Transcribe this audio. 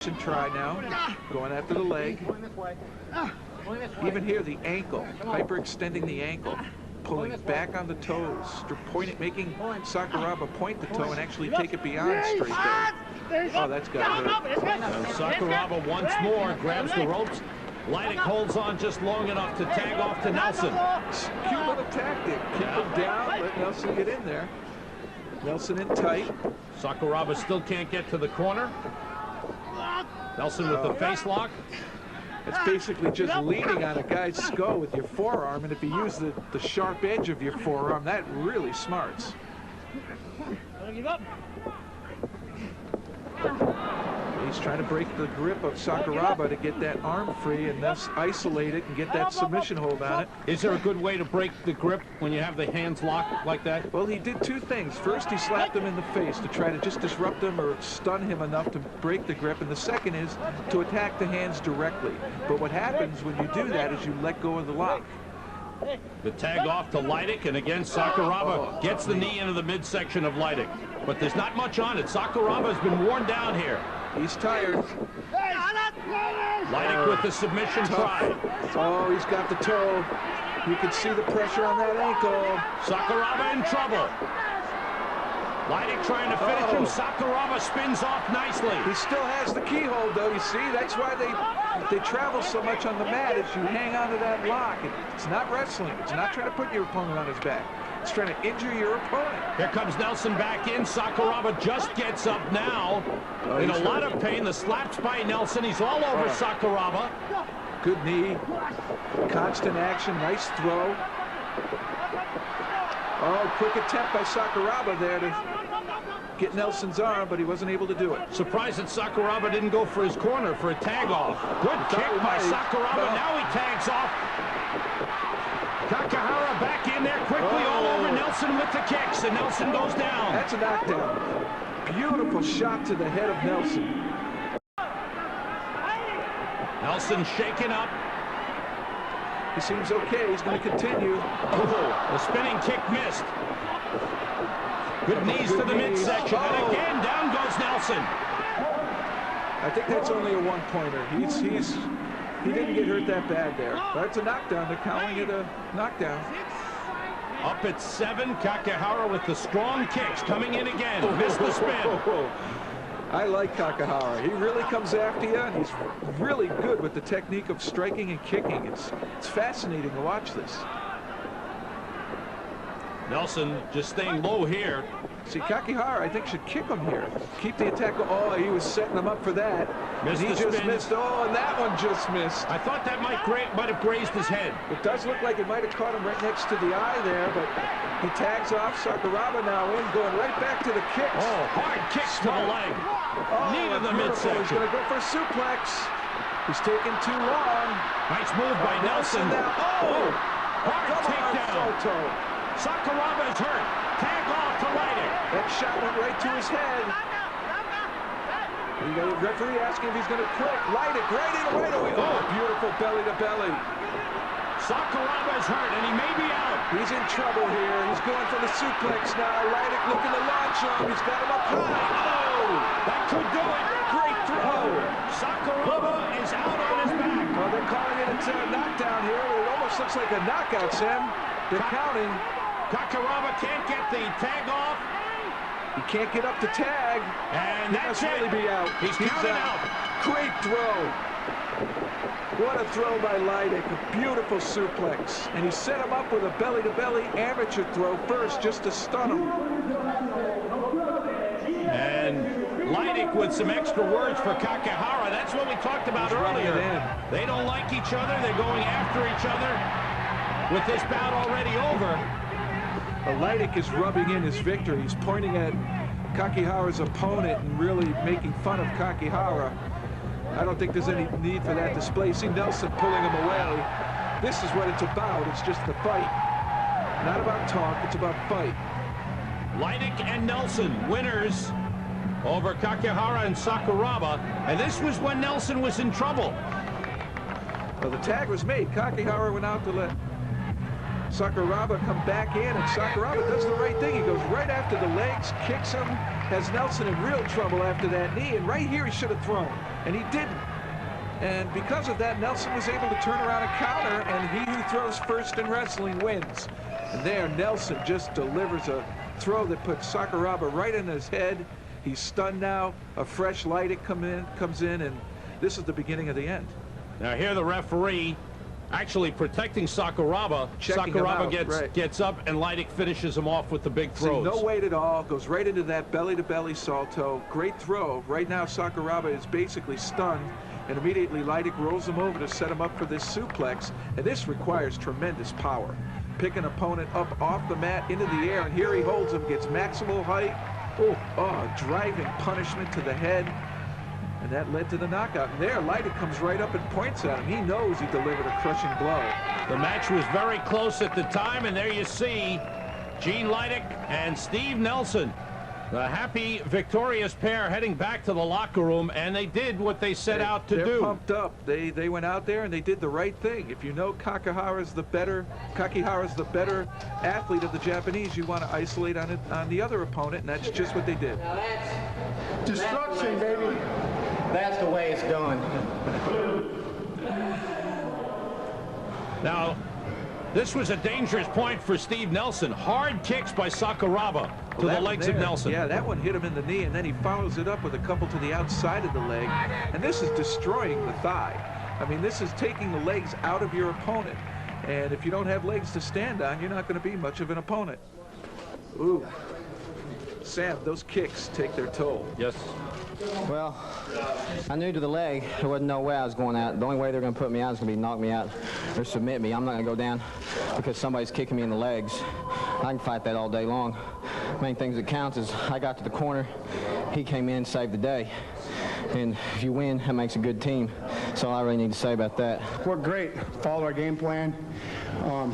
Try now, going after the leg. Even here, the ankle, hyperextending the ankle, pulling back on the toes, making Sakuraba point the toe and actually take it beyond straight there. Oh, that's got to hurt. Sakuraba once more grabs the ropes. Leidig holds on just long enough to tag off to Nelson. Cute little tactic. Keep him down, let Nelson get in there. Nelson in tight. Sakuraba still can't get to the corner. Nelson with the face lock. It's basically just leaning on a guy's skull with your forearm, and if you use the sharp edge of your forearm, that really smarts. He's trying to break the grip of Sakuraba to get that arm free and thus isolate it and get that submission hold on it. Is there a good way to break the grip when you have the hands locked like that? Well, he did two things. First, he slapped him in the face to try to just disrupt him or stun him enough to break the grip. And the second is to attack the hands directly. But what happens when you do that is you let go of the lock. The tag off to Leidig, and again Sakuraba gets the knee into the midsection of Leidig. But there's not much on it. Sakuraba has been worn down here. He's tired. Leidig with the submission try. Oh, he's got the toe. You can see the pressure on that ankle. Sakuraba in trouble. Leidig trying to finish him. Sakuraba spins off nicely. He still has the keyhole, though. You see, that's why they travel so much on the mat, is you hang on to that lock. It's not wrestling. It's not trying to put your opponent on his back. It's trying to injure your opponent. Here comes Nelson back in. Sakuraba just gets up now. In a lot of pain. The slaps by Nelson. He's all over Sakuraba. Good knee. Constant action. Nice throw. Oh, quick attempt by Sakuraba there to get Nelson's arm, but he wasn't able to do it. Surprised that Sakuraba didn't go for his corner for a tag off. Good kick by Sakuraba. Now he tags off. Kakihara back in there quickly, all over Nelson with the kicks, and Nelson goes down. That's a knockdown. Beautiful shot to the head of Nelson. Nelson shaken up. He seems okay. He's going to continue. Oh, the spinning kick missed. Good knees to the midsection, and again down goes Nelson. I think that's only a one-pointer. He didn't get hurt that bad there. That's a knockdown. They're counting it a knockdown. Up at 7, Kakihara with the strong kicks coming in again. Missed the spin. I like Kakihara. He really comes after you, and he's really good with the technique of striking and kicking. It's fascinating to watch this. Nelson just staying low here. See, Kakihara, I think, should kick him here. Keep the attack. Oh, he was setting him up for that. Missed and he just missed. Oh, and that one just missed. I thought that might have grazed his head. It does look like it might have caught him right next to the eye there, but he tags off. Sakuraba now in, going right back to the kicks. Oh, hard kicks to the leg. Knee to the midsection. He's going to go for a suplex. He's taking too long. Nice move by Nelson. Oh, hard takedown. Sakuraba is hurt. Tag off to Leidig. That shot went right to his head. The referee asking if he's going to quit. Leidig right in, right away. Oh, beautiful belly to belly. Sakuraba is hurt, and he may be out. He's in trouble here. He's going for the suplex now. Leidig looking to launch him. He's got him up high. Oh, that could do it. Great throw. Sakuraba is out on his back. Well, they're calling it a knockdown here. It almost looks like a knockout, Sam. They're counting. Kakihara can't get the tag off. He can't get up to tag. And that's it. He must really be out. He's counted out. Great throw. What a throw by Leidig. A beautiful suplex. And he set him up with a belly-to-belly amateur throw first just to stun him. And Leidig with some extra words for Kakihara. That's what we talked about earlier. They don't like each other. They're going after each other. With this bout already over, Leidig is rubbing in his victory. He's pointing at Kakihara's opponent and really making fun of Kakihara. I don't think there's any need for that display. See Nelson pulling him away. This is what it's about. It's just the fight. Not about talk, it's about fight. Leidig and Nelson, winners over Kakihara and Sakuraba. And this was when Nelson was in trouble. Well, the tag was made. Kakihara went out to let Sakuraba come back in, and Sakuraba does the right thing. He goes right after the legs, kicks him, has Nelson in real trouble after that knee, and right here he should have thrown. and he didn't. And because of that, Nelson was able to turn around and counter, and he who throws first in wrestling wins. And there, Nelson just delivers a throw that puts Sakuraba right in his head. He's stunned now. A fresh Leidig comes in, and this is the beginning of the end. Now here the referee actually protecting Sakuraba. Checking him out, gets up, and Leidig finishes him off with the big throws. See, no weight at all. Goes right into that belly-to-belly salto. Great throw. Right now, Sakuraba is basically stunned, and immediately Leidig rolls him over to set him up for this suplex. And this requires tremendous power. Pick an opponent up off the mat into the air, and here he holds him, gets maximal height. Oh, driving punishment to the head. And that led to the knockout. And there, Leidig comes right up and points at him. He knows he delivered a crushing blow. The match was very close at the time, and there you see Gene Leidig and Steve Nelson, the happy, victorious pair, heading back to the locker room, and they did what they set out to do. They're pumped up. They went out there and they did the right thing. If you know Kakihara's the better athlete of the Japanese, you want to isolate on the other opponent, and that's just what they did. Now that's Destruction, baby. That's the way it's done. Now, this was a dangerous point for Steve Nelson. Hard kicks by Sakuraba to the legs of Nelson. Yeah, that one hit him in the knee, and then he follows it up with a couple to the outside of the leg. And this is destroying the thigh. I mean, this is taking the legs out of your opponent. And if you don't have legs to stand on, you're not going to be much of an opponent. Ooh. Sam, those kicks take their toll. Yes. Well, I knew to the leg there wasn't no way I was going out. The only way they're going to put me out is going to be knock me out or submit me. I'm not going to go down because somebody's kicking me in the legs. I can fight that all day long. Main things that counts is I got to the corner, he came in and saved the day. And if you win, that makes a good team. That's all I really need to say about that. We're great. Follow our game plan.